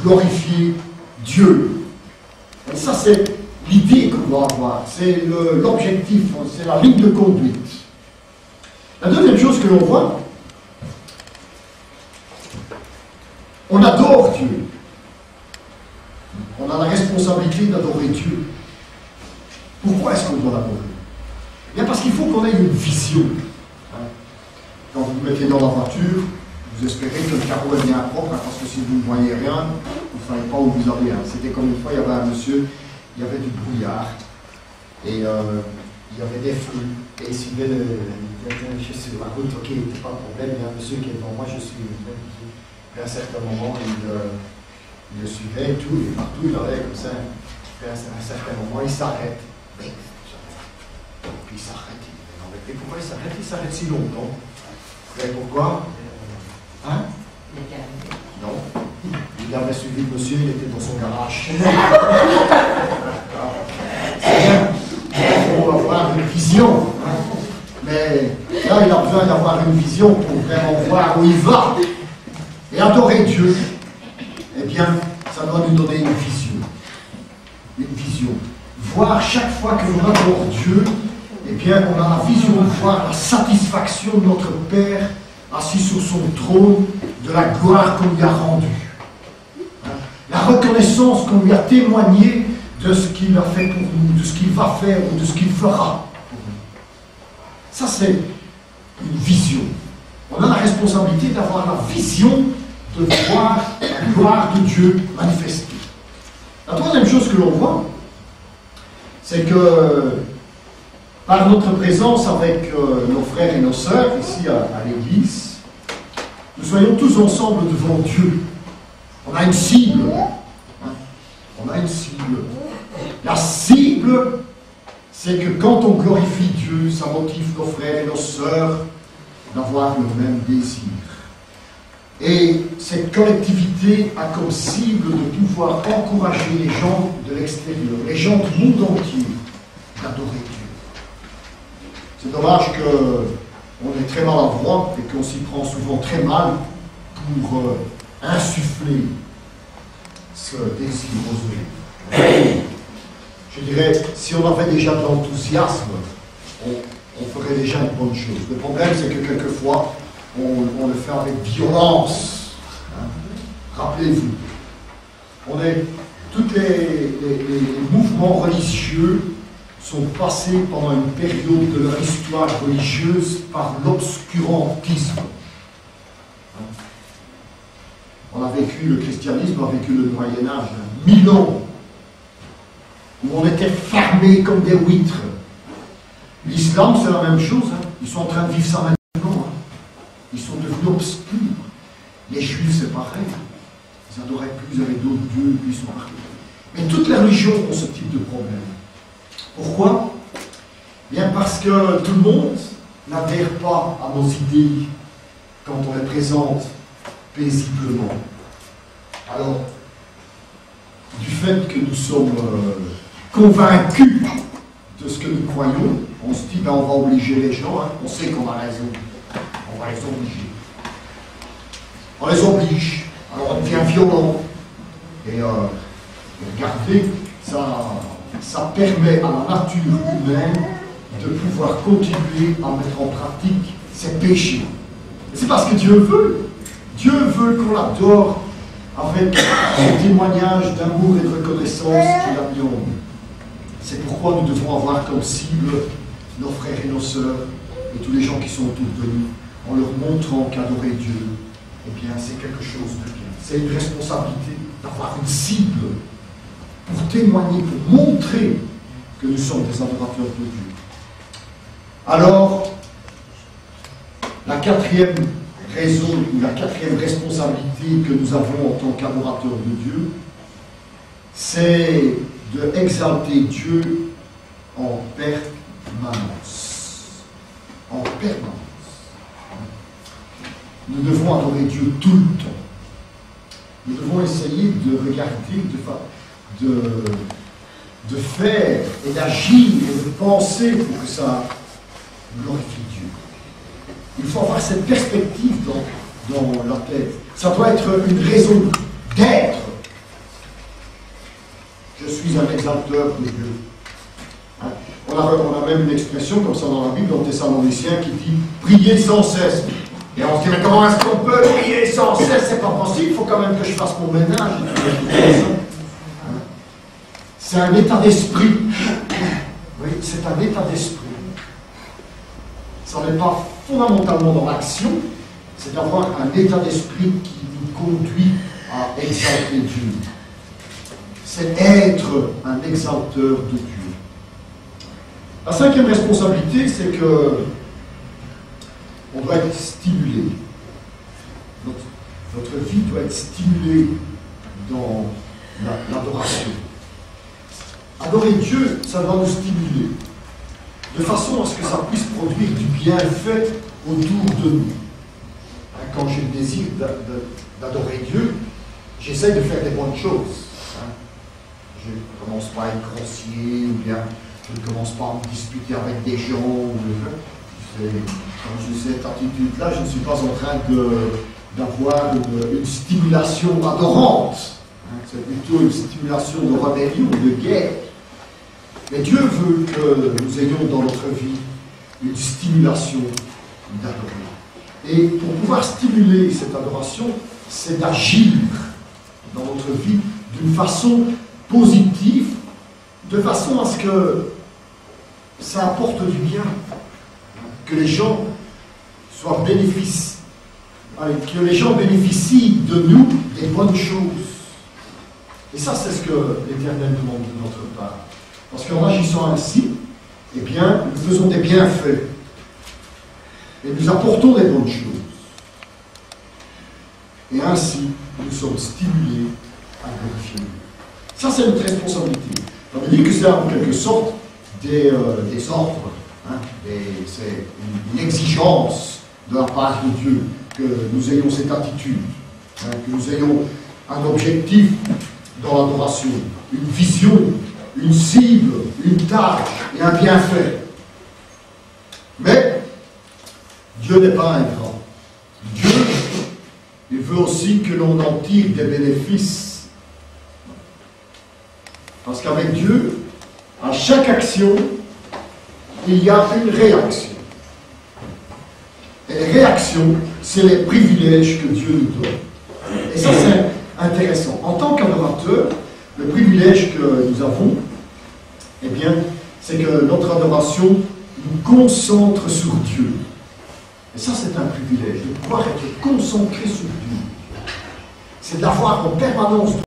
glorifier Dieu. Et ça, c'est l'idée qu'on doit avoir, c'est l'objectif, c'est la ligne de conduite. La deuxième chose que l'on voit, on adore Dieu. On a la responsabilité d'adorer Dieu. Pourquoi est-ce qu'on doit l'adorer? Bien parce qu'il faut qu'on ait une vision. Quand vous vous mettez dans la voiture, vous espérez que le carreau est bien propre, parce que si vous ne voyez rien, vous ne savez pas où vous allez. C'était comme une fois, il y avait un monsieur, il y avait du brouillard, et il y avait des feux, et il suivait je suis sur la route, ok, il n'y a pas de problème, il y a un monsieur qui est devant moi, je suis. Et à un certain moment, il le suivait et tout, et partout il allait comme ça. Et à un certain moment, il s'arrête. Puis il s'arrête. Et pourquoi il s'arrête? Il s'arrête si longtemps. Et pourquoi? Hein? Non. Il avait suivi le monsieur, il était dans son garage. C'est bien. Il faut avoir une vision. Mais là, il a besoin d'avoir une vision pour vraiment voir où il va. Et adorer Dieu, eh bien, ça doit nous donner une vision. Une vision. Voir chaque fois que l'on adore Dieu, eh bien, on a la vision de voir la satisfaction de notre Père assis sur son trône, de la gloire qu'on lui a rendue. La reconnaissance qu'on lui a témoignée de ce qu'il a fait pour nous, de ce qu'il va faire ou de ce qu'il fera pour nous. Ça, c'est une vision. On a la responsabilité d'avoir la vision de voir la gloire de Dieu manifestée. La troisième chose que l'on voit, c'est que par notre présence avec nos frères et nos sœurs ici à l'église, nous soyons tous ensemble devant Dieu. On a une cible. On a une cible. La cible, c'est que quand on glorifie Dieu, ça motive nos frères et nos sœurs d'avoir le même désir. Et cette collectivité a comme cible de pouvoir encourager les gens de l'extérieur, les gens du monde entier, d'adorer Dieu. C'est dommage qu'on est très maladroit et qu'on s'y prend souvent très mal pour insuffler ce désir aux autres. Je dirais, si on avait déjà de l'enthousiasme, on ferait déjà une bonne chose. Le problème, c'est que quelquefois, on le fait avec violence. Rappelez-vous, tous les mouvements religieux sont passés pendant une période de leur histoire religieuse par l'obscurantisme. On a vécu, le christianisme a vécu le Moyen-Âge, 1000 ans, où on était fermés comme des huîtres. L'islam, c'est la même chose. Ils sont en train de vivre ça maintenant. Ils sont devenus obscurs. Les Juifs, c'est pareil. Ils adoraient plus avec d'autres dieux, puis ils sont partis. Mais toutes les religions ont ce type de problème. Pourquoi? Bien parce que tout le monde n'adhère pas à nos idées quand on les présente paisiblement. Alors, du fait que nous sommes convaincus de ce que nous croyons, on se dit, ben, on va obliger les gens, on sait qu'on a raison, on va les obliger. On les oblige, alors on devient violent. Et regardez, ça permet à la nature humaine de pouvoir continuer à mettre en pratique ses péchés. Et c'est parce que Dieu veut. Dieu veut qu'on l'adore avec ce témoignage d'amour et de reconnaissance qu'il a mis en nous. C'est pourquoi nous devons avoir comme cible nos frères et nos sœurs et tous les gens qui sont autour de nous, en leur montrant qu'adorer Dieu, eh bien, c'est quelque chose de bien. C'est une responsabilité d'avoir une cible pour témoigner, pour montrer que nous sommes des adorateurs de Dieu. Alors, la quatrième raison, ou la quatrième responsabilité que nous avons en tant qu'adorateurs de Dieu, c'est de exalter Dieu en permanence. En permanence. Nous devons adorer Dieu tout le temps. Nous devons essayer de regarder, de faire et d'agir et de penser pour que ça glorifie Dieu. Il faut avoir cette perspective dans la tête. Ça doit être une raison d'être suis un exalteur de Dieu. Hein? On a même une expression comme ça dans la Bible, dans Thessaloniciens, qui dit « priez sans cesse ». Et on se dit « mais comment est-ce qu'on peut prier sans cesse? C'est pas possible, il faut quand même que je fasse mon ménage. » C'est un état d'esprit. Oui, c'est un état d'esprit. Ça n'est pas fondamentalement dans l'action, c'est d'avoir un état d'esprit qui nous conduit à exalter Dieu. C'est être un exalteur de Dieu. La cinquième responsabilité, c'est que on doit être stimulé. Notre vie doit être stimulée dans l'adoration. Adorer Dieu, ça doit nous stimuler, de façon à ce que ça puisse produire du bienfait autour de nous. Quand j'ai le désir d'adorer Dieu, j'essaie de faire des bonnes choses. Je ne commence pas à être grossier, ou bien je ne commence pas à me disputer avec des gens. Quand j'ai cette attitude-là, je ne suis pas en train d'avoir une stimulation adorante. C'est plutôt une stimulation de rébellion, de guerre. Mais Dieu veut que nous ayons dans notre vie une stimulation d'adorer. Et pour pouvoir stimuler cette adoration, c'est d'agir dans notre vie d'une façon positive, de façon à ce que ça apporte du bien, que les gens soient bénéficient, que les gens bénéficient de nous des bonnes choses. Et ça, c'est ce que l'Éternel demande de notre part. Parce qu'en agissant ainsi, eh bien, nous faisons des bienfaits. Et nous apportons des bonnes choses. Et ainsi, nous sommes stimulés à glorifier Dieu. Ça, c'est notre responsabilité. Ça veut dire que c'est en quelque sorte des ordres. Hein, c'est une exigence de la part de Dieu que nous ayons cette attitude. Hein, que nous ayons un objectif dans l'adoration, une vision, une cible, une tâche et un bienfait. Mais Dieu n'est pas ingrat. Dieu, il veut aussi que l'on en tire des bénéfices. Parce qu'avec Dieu, à chaque action, il y a une réaction. Et les réactions, c'est les privilèges que Dieu nous donne. Et ça, c'est intéressant. En tant qu'adorateur, le privilège que nous avons, eh bien, c'est que notre adoration nous concentre sur Dieu. Et ça, c'est un privilège, de pouvoir être concentré sur Dieu. C'est d'avoir en permanence